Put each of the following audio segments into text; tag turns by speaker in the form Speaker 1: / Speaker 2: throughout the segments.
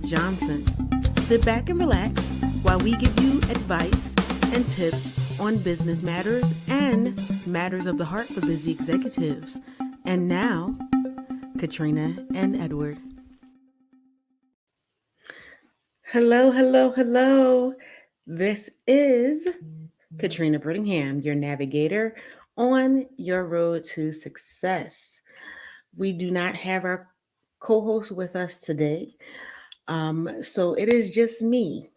Speaker 1: Johnson. Sit back and relax while we give you advice and tips on business matters and matters of the heart for busy executives. And now, Katrina and Edward. Hello, hello, hello. This is Katrina Brittingham, your navigator on your road to success. We do not have our co host with us today. So it is just me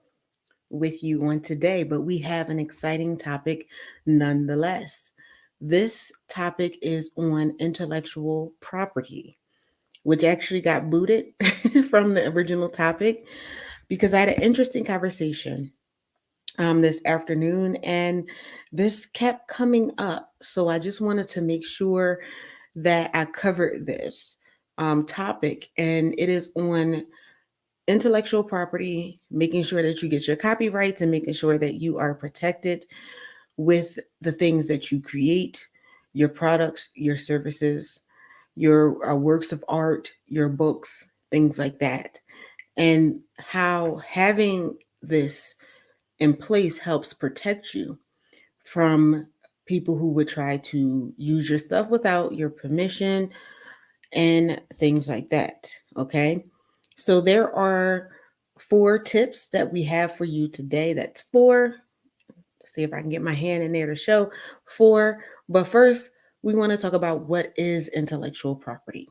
Speaker 1: with you on today, but we have an exciting topic nonetheless. This topic is on intellectual property, which actually got booted from the original topic because I had an interesting conversation this afternoon and this kept coming up. So I just wanted to make sure that I covered this topic, and it is on intellectual property, making sure that you get your copyrights and making sure that you are protected with the things that you create, your products, your services, your works of art, your books, things like that. And how having this in place helps protect you from people who would try to use your stuff without your permission and things like that. Okay. So there are 4 tips that we have for you today. That's 4. Let's see if I can get my hand in there to show 4. But first, we want to talk about what is intellectual property.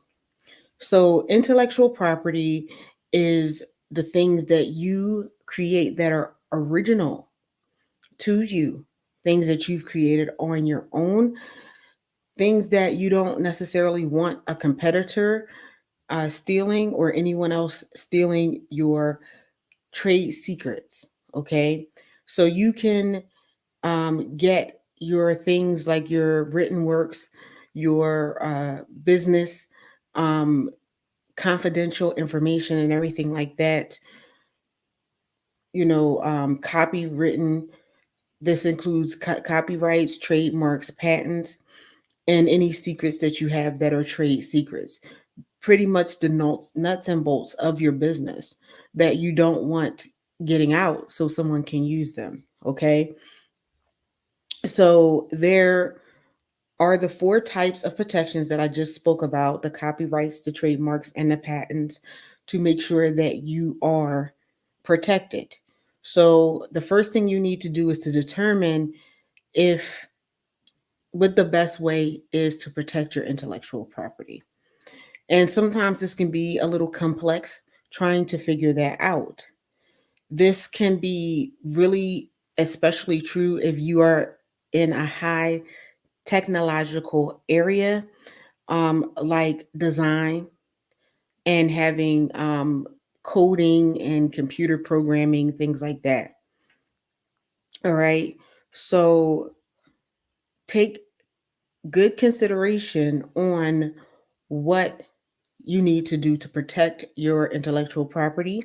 Speaker 1: So, intellectual property is the things that you create that are original to you, things that you've created on your own, things that you don't necessarily want a competitor stealing or anyone else stealing your trade secrets. Okay. So you can get your things like your written works, your business, um, confidential information, and everything like that, copywritten. This includes copyrights, trademarks, patents, and any secrets that you have that are trade secrets. Pretty much the nuts and bolts of your business that you don't want getting out so someone can use them. Okay. So there are the 4 types of protections that I just spoke about: the copyrights, the trademarks, and the patents, to make sure that you are protected. So the first thing you need to do is to determine if what the best way is to protect your intellectual property. And sometimes this can be a little complex trying to figure that out. This can be really especially true if you are in a high technological area, like design and having coding and computer programming, things like that. All right. So take good consideration on what you need to do to protect your intellectual property.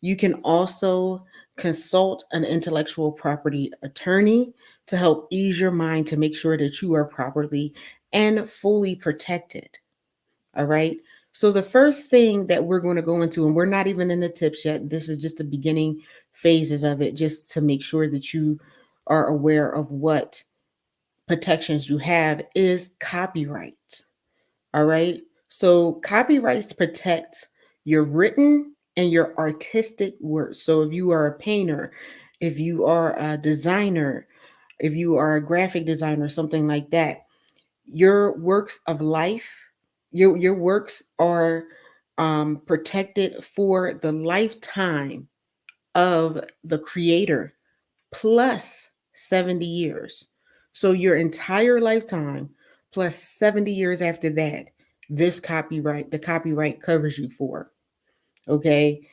Speaker 1: You can also consult an intellectual property attorney to help ease your mind to make sure that you are properly and fully protected. All right. So, the first thing that we're going to go into, and we're not even in the tips yet, this is just the beginning phases of it, just to make sure that you are aware of what protections you have, is copyright. All right. So copyrights protect your written and your artistic works. So if you are a painter, if you are a designer, if you are a graphic designer, something like that, your works of life, your works are protected for the lifetime of the creator plus 70 years. So your entire lifetime plus 70 years after that, the copyright covers you for. Okay.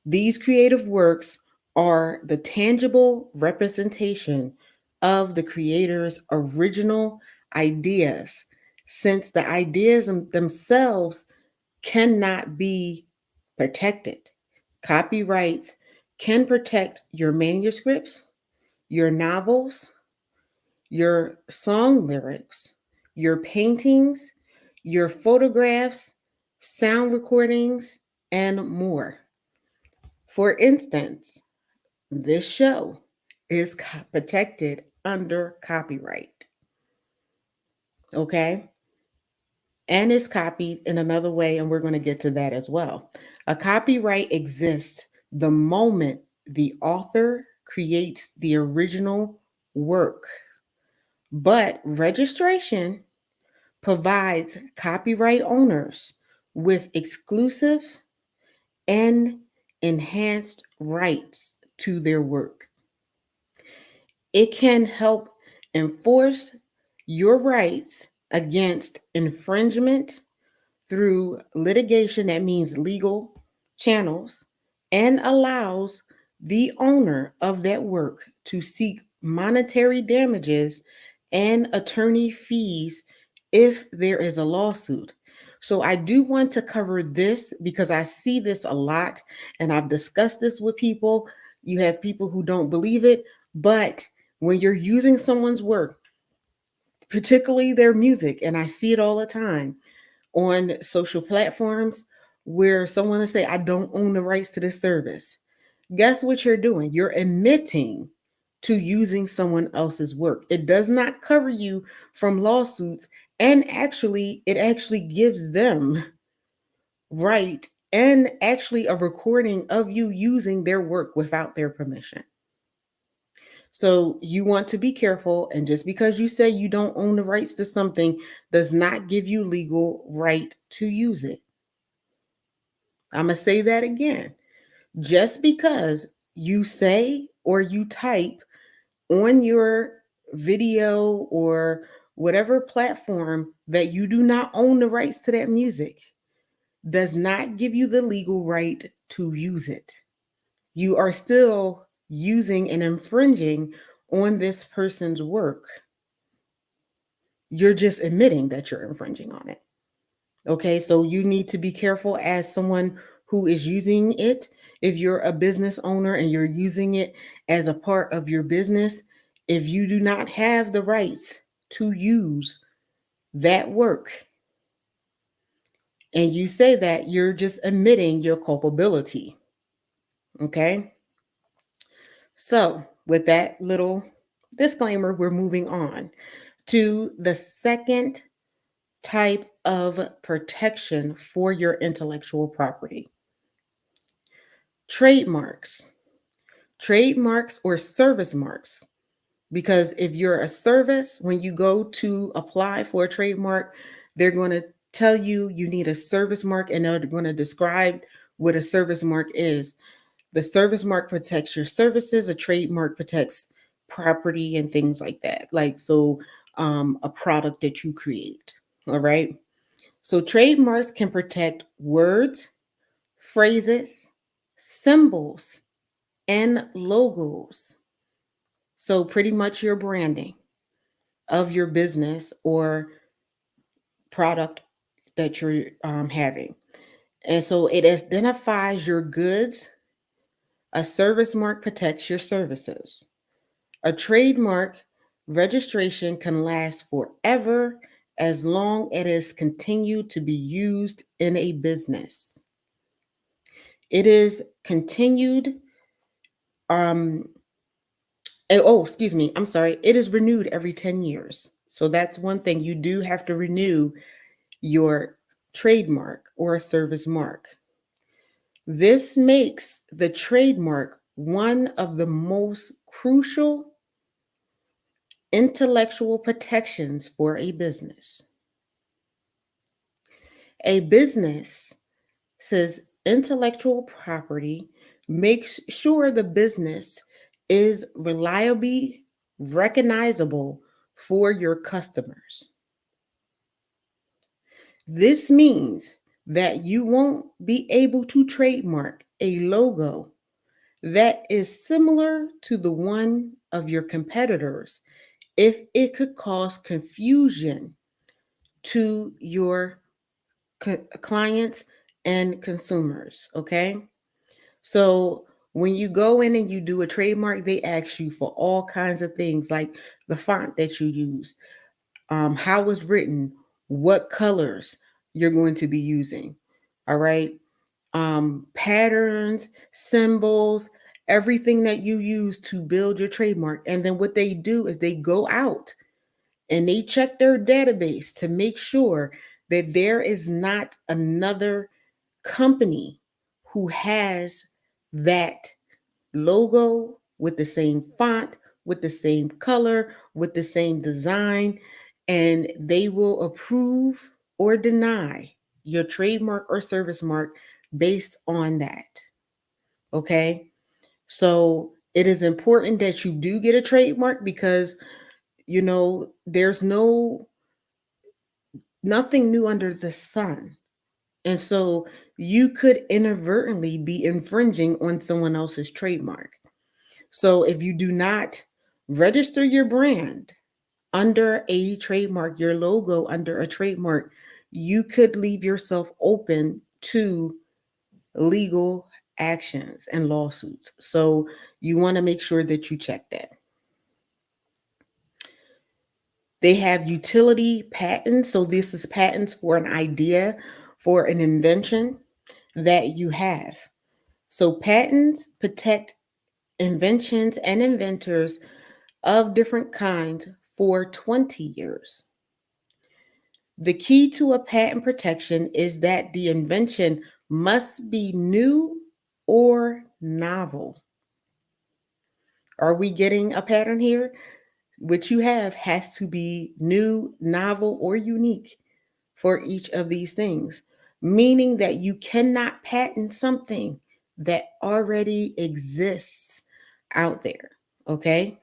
Speaker 1: These creative works are the tangible representation of the creator's original ideas, since the ideas themselves cannot be protected. Copyrights can protect your manuscripts, your novels, your song lyrics, your paintings, your photographs, sound recordings, and more. For instance, this show is protected under copyright, okay? And is copied in another way, and we're going to get to that as well. A copyright exists the moment the author creates the original work, but registration provides copyright owners with exclusive and enhanced rights to their work. It can help enforce your rights against infringement through litigation, that means legal channels, and allows the owner of that work to seek monetary damages and attorney fees if there is a lawsuit. So I do want to cover this because I see this a lot and I've discussed this with people. You have people who don't believe it, but when you're using someone's work, particularly their music, and I see it all the time on social platforms where someone will say, I don't own the rights to this service. Guess what you're doing? You're admitting to using someone else's work. It does not cover you from lawsuits. And actually, it actually gives them right and actually a recording of you using their work without their permission. So you want to be careful. And just because you say you don't own the rights to something does not give you legal right to use it. I'm going to say that again. Just because you say or you type on your video or whatever platform that you do not own the rights to that music does not give you the legal right to use it. You are still using and infringing on this person's work. You're just admitting that you're infringing on it. Okay, so you need to be careful as someone who is using it. If you're a business owner and you're using it as a part of your business, if you do not have the rights to use that work and you say that, you're just admitting your culpability. Okay, so with that little disclaimer, we're moving on to the second type of protection for your intellectual property. Trademarks. Trademarks or service marks. Because if you're a service, when you go to apply for a trademark, they're going to tell you you need a service mark and they're going to describe what a service mark is. The service mark protects your services, a trademark protects property and things like that. A product that you create. All right. So trademarks can protect words, phrases, symbols, and logos. So, pretty much your branding of your business or product that you're having. And so it identifies your goods. A service mark protects your services. A trademark registration can last forever as long as it is continued to be used in a business. It is continued um excuse me, I'm sorry, it is renewed every 10 years. So that's one thing, you do have to renew your trademark or a service mark. This makes the trademark one of the most crucial intellectual protections for a business. A business says intellectual property makes sure the business is reliably recognizable for your customers. This means that you won't be able to trademark a logo that is similar to the one of your competitors if it could cause confusion to your clients and consumers. Okay. So when you go in and you do a trademark, they ask you for all kinds of things like the font that you use, how it's written, what colors you're going to be using. All right. patterns, symbols, everything that you use to build your trademark. And then what they do is they go out and they check their database to make sure that there is not another company who has that logo with the same font, with the same color, with the same design, and they will approve or deny your trademark or service mark based on that. Okay. So it is important that you do get a trademark because, there's nothing new under the sun. And so you could inadvertently be infringing on someone else's trademark. So if you do not register your brand under a trademark, your logo under a trademark, you could leave yourself open to legal actions and lawsuits. So you want to make sure that you check that. They have utility patents. So this is patents for an idea, for an invention that you have. So patents protect inventions and inventors of different kinds for 20 years. The key to a patent protection is that the invention must be new or novel. Are we getting a pattern here? What you have has to be new, novel, or unique for each of these things, meaning that you cannot patent something that already exists out there. Okay.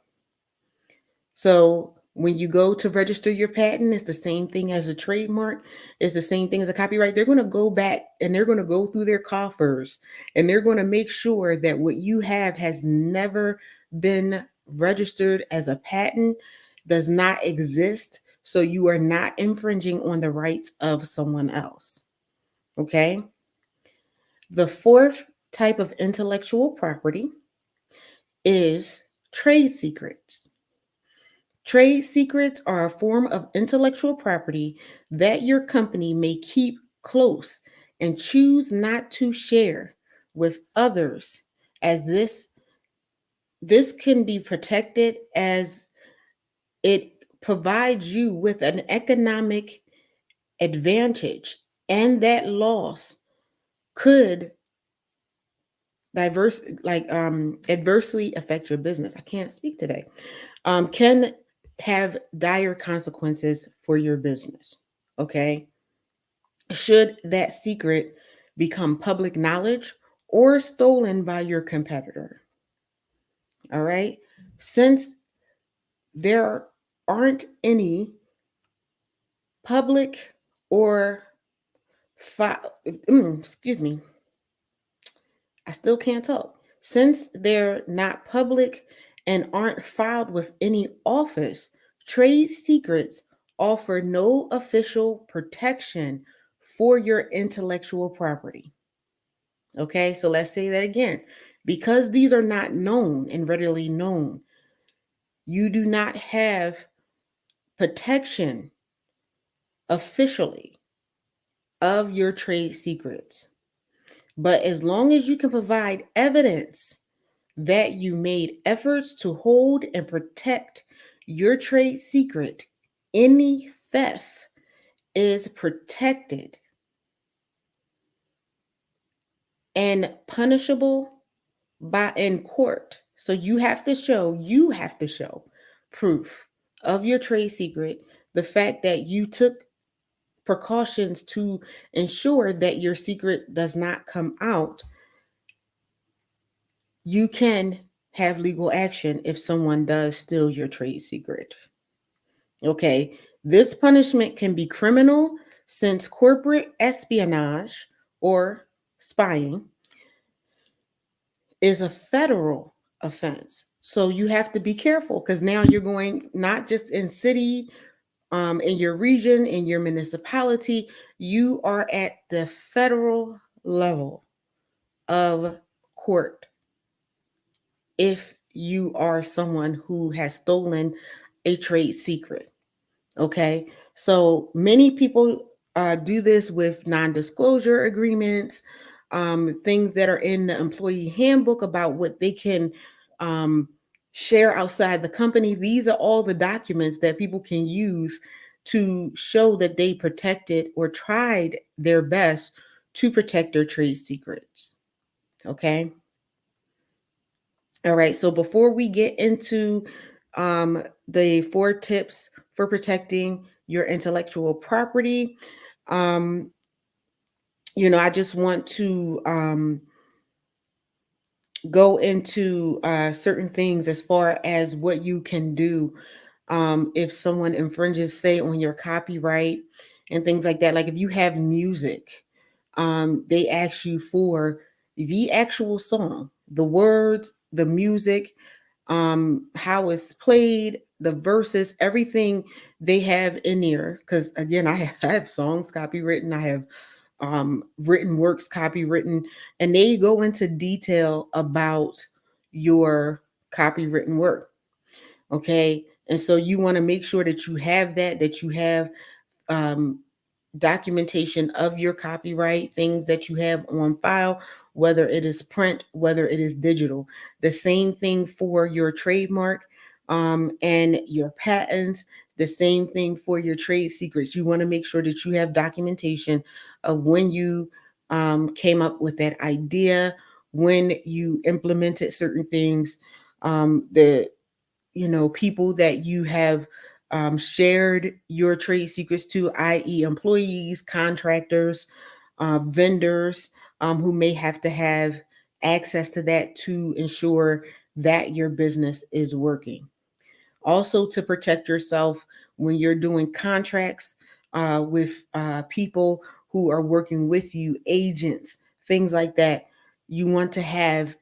Speaker 1: So when you go to register your patent, it's the same thing as a trademark. It's the same thing as a copyright. They're going to go back and they're going to go through their coffers and they're going to make sure that what you have has never been registered as a patent, does not exist. So you are not infringing on the rights of someone else. Okay. The fourth type of intellectual property is trade secrets. Trade secrets are a form of intellectual property that your company may keep close and choose not to share with others, as this can be protected as it provides you with an economic advantage, and that loss could adversely affect your business. I can't speak today. Can have dire consequences for your business. Okay. Should that secret become public knowledge or stolen by your competitor? All right. Since there aren't any public or excuse me, I still can't talk. Since they're not public and aren't filed with any office, trade secrets offer no official protection for your intellectual property. Okay, so let's say that again. Because these are not known and readily known, you do not have protection officially of your trade secrets. But as long as you can provide evidence that you made efforts to hold and protect your trade secret, any theft is protected and punishable by in court. So you have to show proof of your trade secret, the fact that you took precautions to ensure that your secret does not come out. You can have legal action if someone does steal your trade secret. Okay, this punishment can be criminal since corporate espionage or spying is a federal offense. So you have to be careful because now you're going not just in city, in your region, in your municipality, you are at the federal level of court if you are someone who has stolen a trade secret. Okay. So many people do this with non disclosure agreements. things that are in the employee handbook about what they can um, share outside the company. These are all the documents that people can use to show that they protected or tried their best to protect their trade secrets. Okay. All right. So before we get into the 4 tips for protecting your intellectual property, um, I just want to go into certain things as far as what you can do if someone infringes, say, on your copyright and things like that. Like if you have music, they ask you for the actual song, the words, the music, how it's played, the verses, everything they have in there. Because again, I have songs copywritten, I have written works copywritten, and they go into detail about your copywritten work. Okay. And so you want to make sure that you have that you have um, documentation of your copyright, things that you have on file, whether it is print, whether it is digital. The same thing for your trademark and your patents, the same thing for your trade secrets. You want to make sure that you have documentation of when you came up with that idea, when you implemented certain things, the people that you have shared your trade secrets to, i.e., employees, contractors, vendors who may have to have access to that to ensure that your business is working. Also, to protect yourself when you're doing contracts with people who are working with you, agents, things like that, you want to have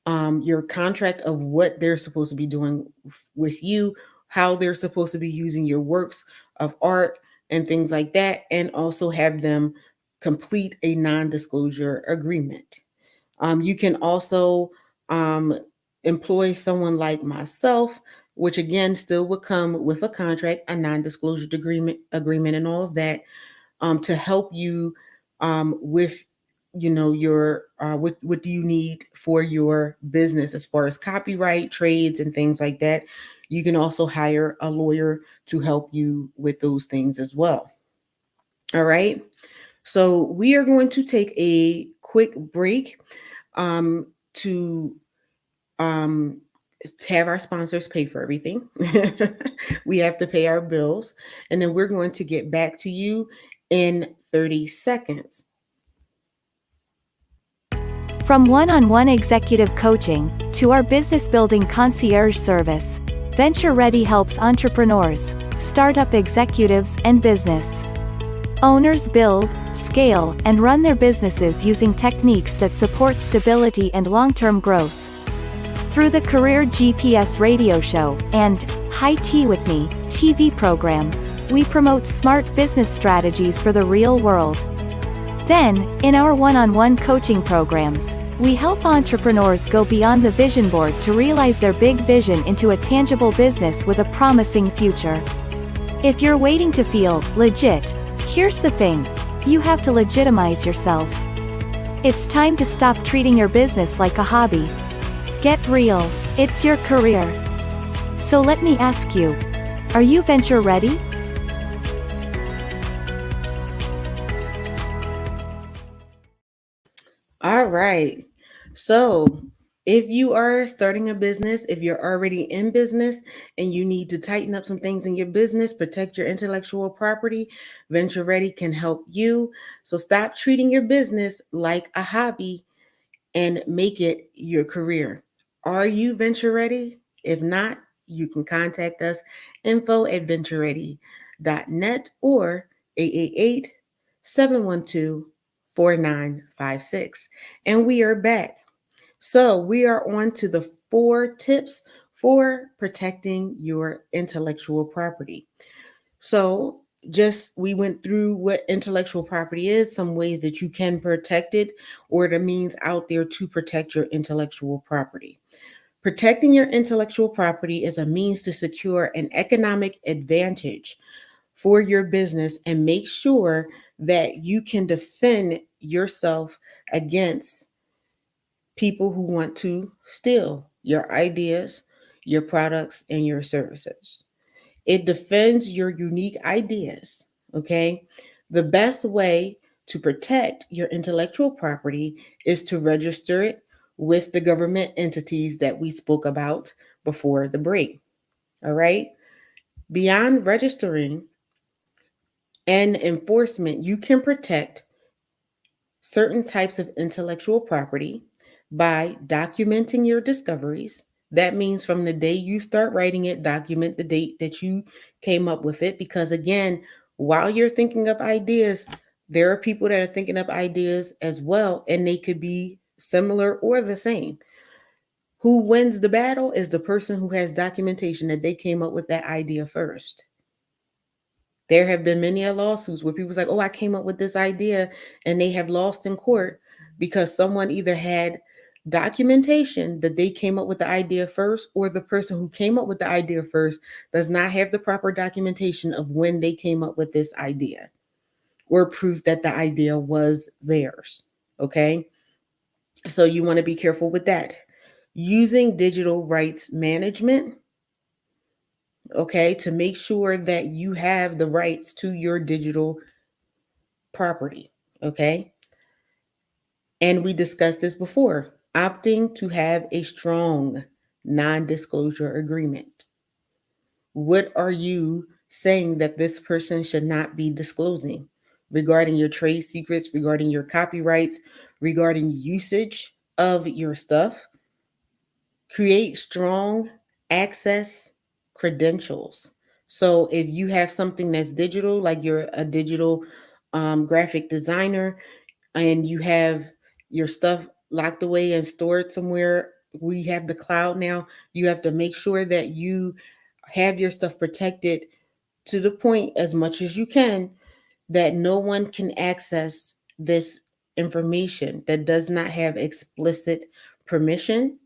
Speaker 1: your contract of what they're supposed to be doing with you, how they're supposed to be using your works of art and things like that, and also have them complete a non disclosure agreement. You can also um, employ someone like myself, which again still would come with a contract, a non disclosure agreement, and all of that to help you with your what do you need for your business as far as copyright, trades, and things like that. You can also hire a lawyer to help you with those things as well. All right, so we are going to take a quick break to um have our sponsors pay for everything. We have to pay our bills, and then we're going to get back to you in 30 seconds.
Speaker 2: From one-on-one executive coaching to our business building concierge service, Venture Ready helps entrepreneurs, startup executives, and business owners build, scale, and run their businesses using techniques that support stability and long-term growth. Through the Career GPS radio show and High Tea with Me TV program, we promote smart business strategies for the real world. Then, in our one-on-one coaching programs, we help entrepreneurs go beyond the vision board to realize their big vision into a tangible business with a promising future. If you're waiting to feel legit, here's the thing: you have to legitimize yourself. It's time to stop treating your business like a hobby. Get real, it's your career. So let me ask you, are you venture ready?
Speaker 1: All right. So, if you are starting a business, if you're already in business and you need to tighten up some things in your business, protect your intellectual property, Venture Ready can help you. So, stop treating your business like a hobby and make it your career. Are you venture ready? If not, you can contact us info@ventureready.net or 888-712-4956. And we are back. So we are on to the 4 tips for protecting your intellectual property. So just we went through what intellectual property is, some ways that you can protect it, or the means out there to protect your intellectual property. Protecting your intellectual property is a means to secure an economic advantage for your business and make sure that you can defend yourself against people who want to steal your ideas, your products, and your services. It defends your unique ideas, okay? The best way to protect your intellectual property is to register it with the government entities that we spoke about before the break, all right? Beyond registering and enforcement, you can protect certain types of intellectual property by documenting your discoveries. That means from the day you start writing it, document the date that you came up with it. Because again, while you're thinking up ideas, there are people that are thinking up ideas as well, and they could be similar or the same. Who wins the battle is the person who has documentation that they came up with that idea first. There have been many lawsuits where people's like, oh, I came up with this idea, and they have lost in court because someone either had documentation that they came up with the idea first, or the person who came up with the idea first does not have the proper documentation of when they came up with this idea or proof that the idea was theirs. Okay. So you want to be careful with that. Using digital rights management, okay, to make sure that you have the rights to your digital property. Okay. And we discussed this before, opting to have a strong non disclosure agreement. What are you saying that this person should not be disclosing regarding your trade secrets, regarding your copyrights, regarding usage of your stuff? Create strong access credentials. So if you have something that's digital, like you're a digital graphic designer, and you have your stuff locked away and stored somewhere, we have the cloud now. You have to make sure that you have your stuff protected to the point as much as you can that no one can access this information that does not have explicit permission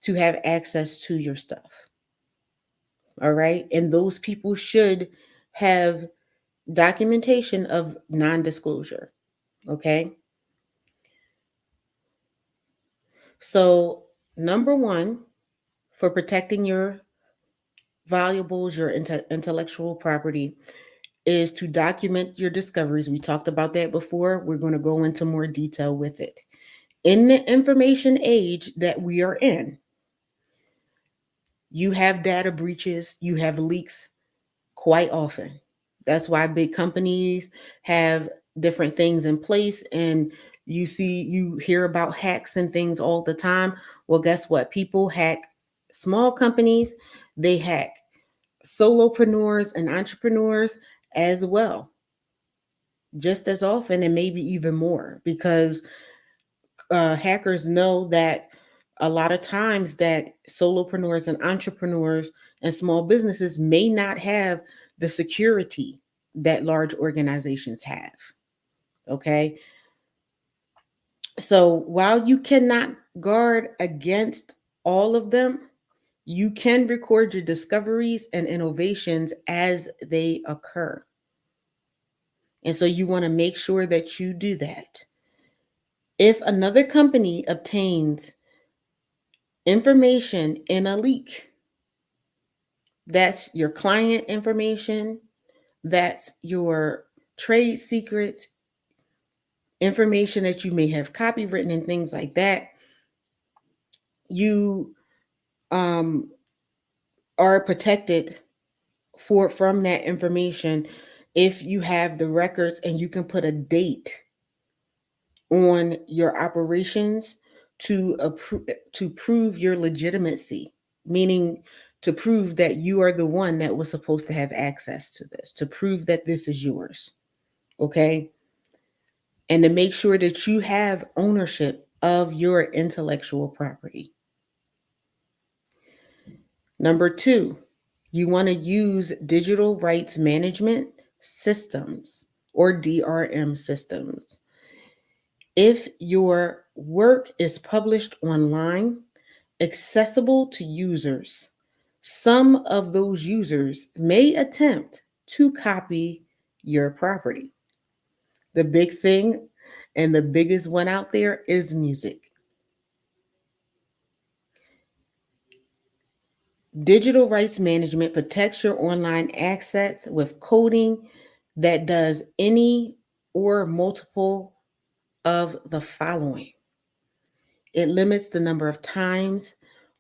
Speaker 1: to have access to your stuff. All right. And those people should have documentation of non disclosure. Okay. So, number one, for protecting your valuables, your intellectual property, is to document your discoveries. We talked about that before. We're going to go into more detail with it. In the information age that we are in, you have data breaches, you have leaks quite often. That's why big companies have different things in place, and you hear about hacks and things all the time. Well, guess what? People hack small companies, they hack solopreneurs and entrepreneurs as well, just as often and maybe even more, because hackers know that a lot of times that solopreneurs and entrepreneurs and small businesses may not have the security that large organizations have. Okay. So while you cannot guard against all of them, you can record your discoveries and innovations as they occur. And so you want to make sure that you do that. If another company obtains information in a leak, that's your client information, that's your trade secrets, information that you may have copywritten and things like that. You um, are protected from that information if you have the records and you can put a date on your operations to prove your legitimacy, meaning to prove that you are the one that was supposed to have access to this, to prove that this is yours. Okay. And to make sure that you have ownership of your intellectual property. Number two, you want to use digital rights management systems or DRM systems. If your work is published online, accessible to users, some of those users may attempt to copy your property. The big thing and the biggest one out there is music. Digital rights management protects your online assets with coding that does any or multiple of the following. It limits the number of times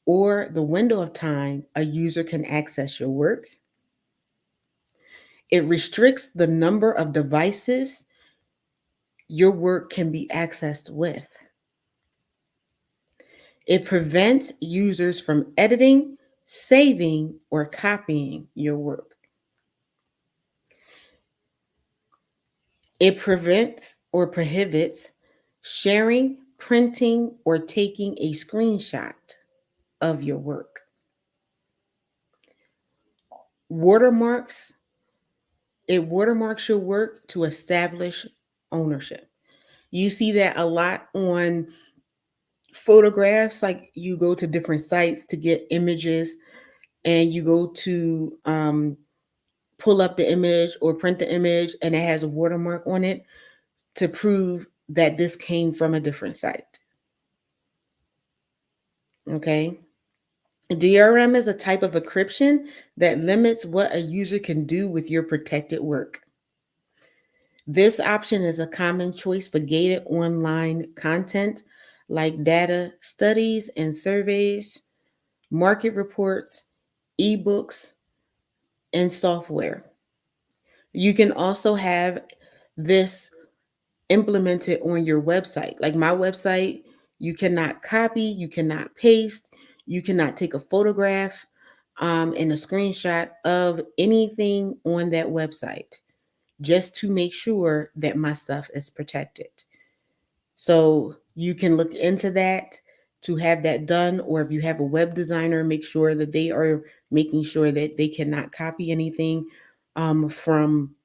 Speaker 1: or the window of time a user can access your work. It restricts the number of devices your work can be accessed with. It prevents users from editing, saving, or copying your work. It prevents or prohibits sharing, printing, or taking a screenshot of your work. Watermarks, it watermarks your work to establish ownership. You see that a lot on photographs, like you go to different sites to get images and you go to pull up the image or print the image and it has a watermark on it to prove that this came from a different site. Okay. DRM is a type of encryption that limits what a user can do with your protected work. This option is a common choice for gated online content like data studies and surveys, market reports, ebooks, and software. You can also have this implemented on your website. Like my website, you cannot copy, you cannot paste, you cannot take a photograph and a screenshot of anything on that website just to make sure that my stuff is protected. So you can look into that to have that done, or if you have a web designer, make sure that they are making sure that they cannot copy anything from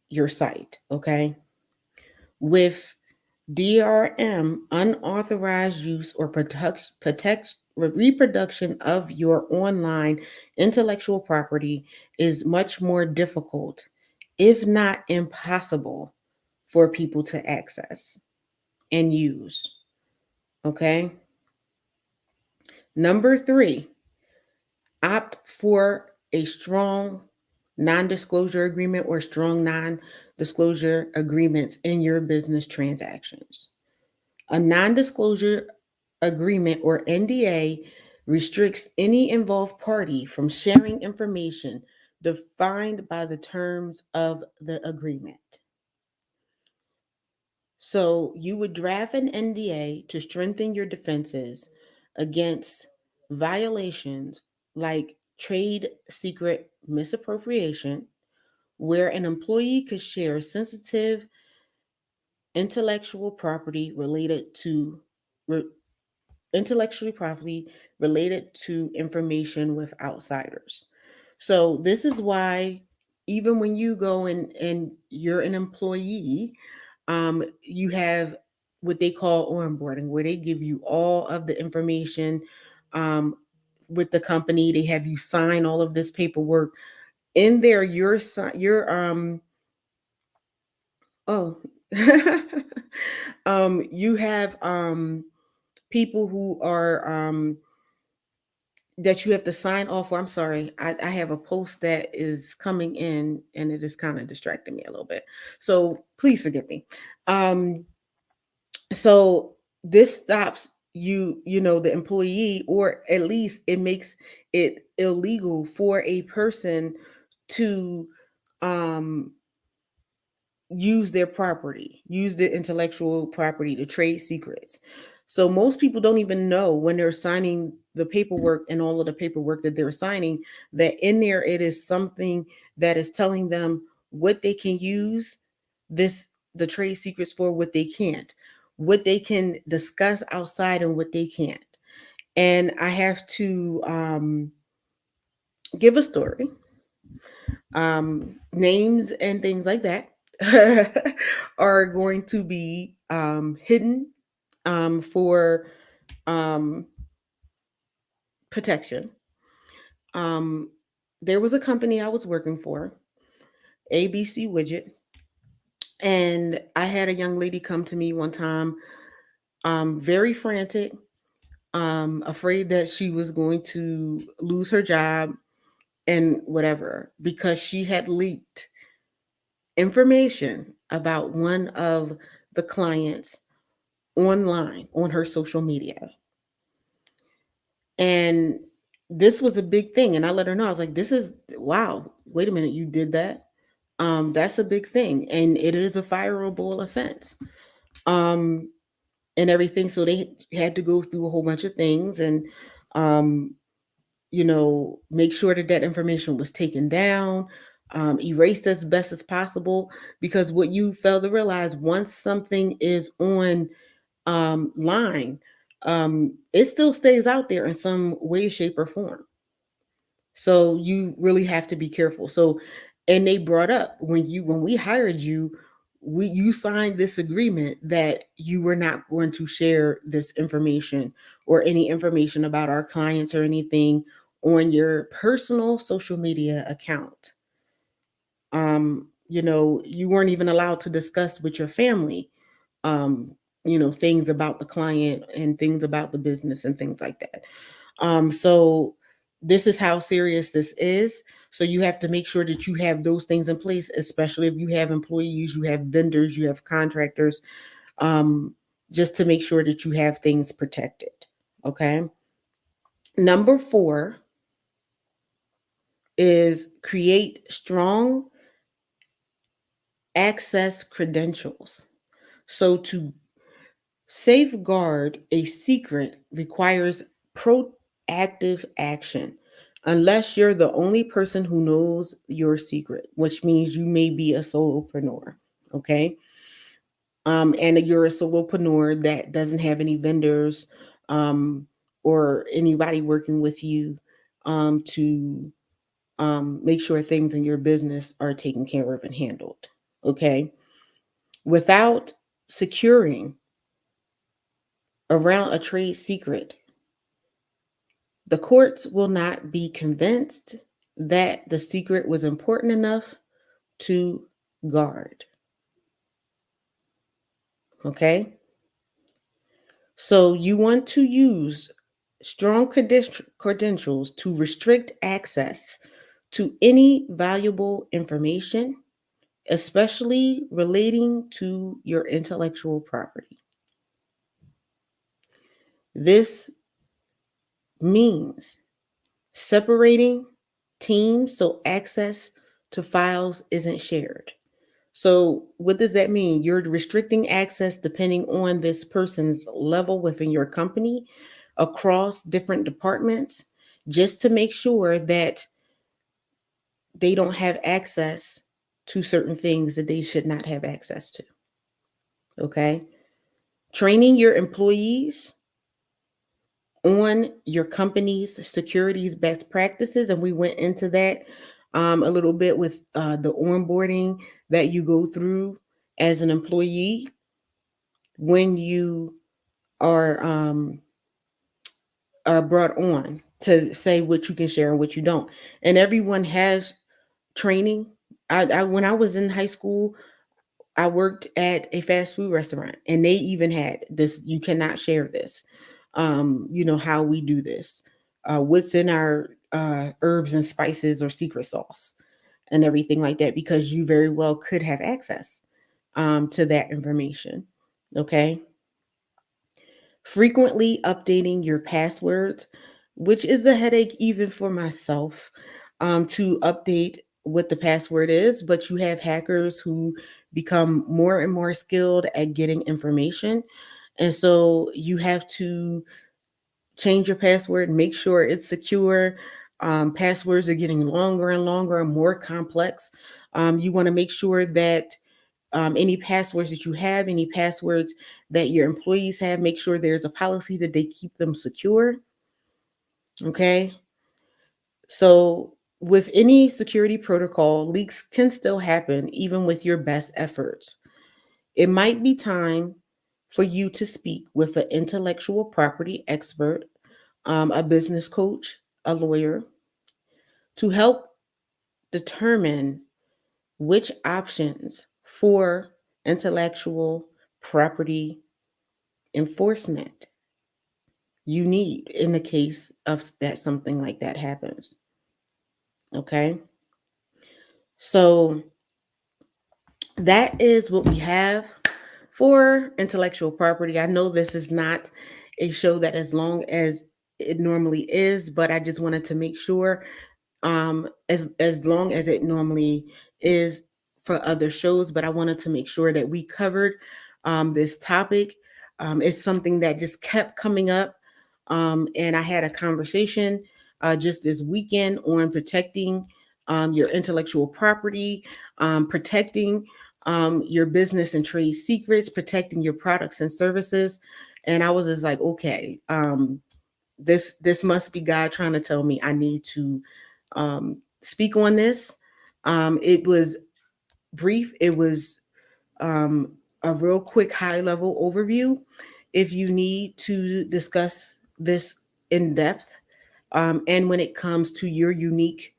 Speaker 1: your site. Okay. With DRM, unauthorized use or reproduction of your online intellectual property is much more difficult, if not impossible, for people to access and use. Okay. Number three, opt for a strong non disclosure agreement or strong non disclosure agreements in your business transactions. A non disclosure agreement or NDA restricts any involved party from sharing information defined by the terms of the agreement. So you would draft an NDA to strengthen your defenses against violations like trade secret misappropriation, where an employee could share sensitive intellectual property related to re- intellectually property related to information with outsiders. So this is why even when you go and you're an employee, you have what they call onboarding, where they give you all of the information um, with the company. They have you sign all of this paperwork in there. Your oh, you have people who are that you have to sign off for. I'm sorry. I have a post that is coming in and it is kind of distracting me a little bit. So please forgive me. Um, so this stops the employee, or at least it makes it illegal for a person to um use their property, use their intellectual property, the trade secrets. So most people don't even know when they're signing the paperwork and all of the paperwork that they're signing that in there it is something that is telling them what they can use this the trade secrets for, what they can't, what they can discuss outside and what they can't. And I have to give a story, names and things like that are going to be hidden for um, protection. Um, there was a company I was working for, ABC Widget, And I had a young lady come to me one time, very frantic, afraid that she was going to lose her job and whatever, because she had leaked information about one of the clients online on her social media. And this was a big thing. And I let her know, I was like, this is, wow, wait a minute, you did that? That's a big thing. And it is a fireable offense. Um, and everything. So they had to go through a whole bunch of things and, um, make sure that that information was taken down, erased as best as possible. Because what you fail to realize, once something is on line, it still stays out there in some way, shape, or form. So you really have to be careful. So, and they brought up, when we hired you, you signed this agreement that you were not going to share this information or any information about our clients or anything on your personal social media account. You weren't even allowed to discuss with your family, um, things about the client and things about the business and things like that. So this is how serious this is. So you have to make sure that you have those things in place, especially if you have employees, you have vendors, you have contractors, um, just to make sure that you have things protected. Okay. Number 4 is create strong access credentials. So to safeguard a secret requires proactive action. Unless you're the only person who knows your secret, which means you may be a solopreneur, okay? And you're a solopreneur that doesn't have any vendors, um, or anybody working with you, to make sure things in your business are taken care of and handled, okay? Without securing around a trade secret, the courts will not be convinced that the secret was important enough to guard. Okay? So you want to use strong credentials to restrict access to any valuable information, especially relating to your intellectual property. This means separating teams so access to files isn't shared. So, what does that mean? You're restricting access depending on this person's level within your company across different departments, just to make sure that they don't have access to certain things that they should not have access to. Okay. Training your employees on your company's securities best practices. And we went into that a little bit with the onboarding that you go through as an employee when you are brought on to say what you can share and what you don't. And everyone has training. When I was in high school, I worked at a fast food restaurant, and they even had this: you cannot share this. How we do this, what's in our herbs and spices or secret sauce, and everything like that, because you very well could have access to that information. Okay. Frequently updating your passwords, which is a headache even for myself, to update what the password is, but you have hackers who become more and more skilled at getting information. And so you have to change your password, make sure it's secure. Passwords are getting longer and longer and more complex. You want to make sure that any passwords that you have, any passwords that your employees have, make sure there's a policy that they keep them secure. Okay. So, with any security protocol, leaks can still happen even with your best efforts. It might be time for you to speak with an intellectual property expert, a business coach, a lawyer, to help determine which options for intellectual property enforcement you need in the case of that something like that happens. Okay. So that is what we have for intellectual property. I know this is not a show that as long as it normally is, but I just wanted to make sure as long as it normally is for other shows, but I wanted to make sure that we covered this topic. It's something that just kept coming up, and I had a conversation just this weekend on protecting your intellectual property, protecting your business and trade secrets, protecting your products and services, and I was just like, okay, this must be God trying to tell me I need to speak on this. It was brief. It was a real quick high level overview. If you need to discuss this in depth, and when it comes to your unique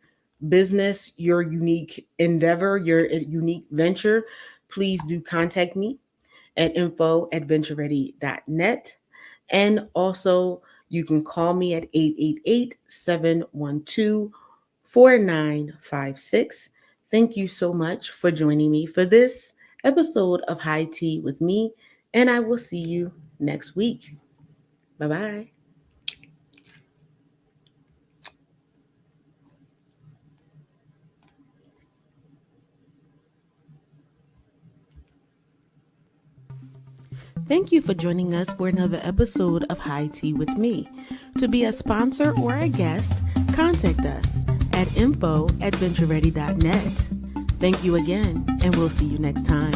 Speaker 1: business, your unique endeavor, your unique venture, please do contact me at info@ventureready.net. And also, you can call me at 888-712-4956. Thank you so much for joining me for this episode of High Tea with me, and I will see you next week. Bye bye. Thank you for joining us for another episode of High Tea with me. To be a sponsor or a guest, contact us at info@ventureready.net. Thank you again, and we'll see you next time.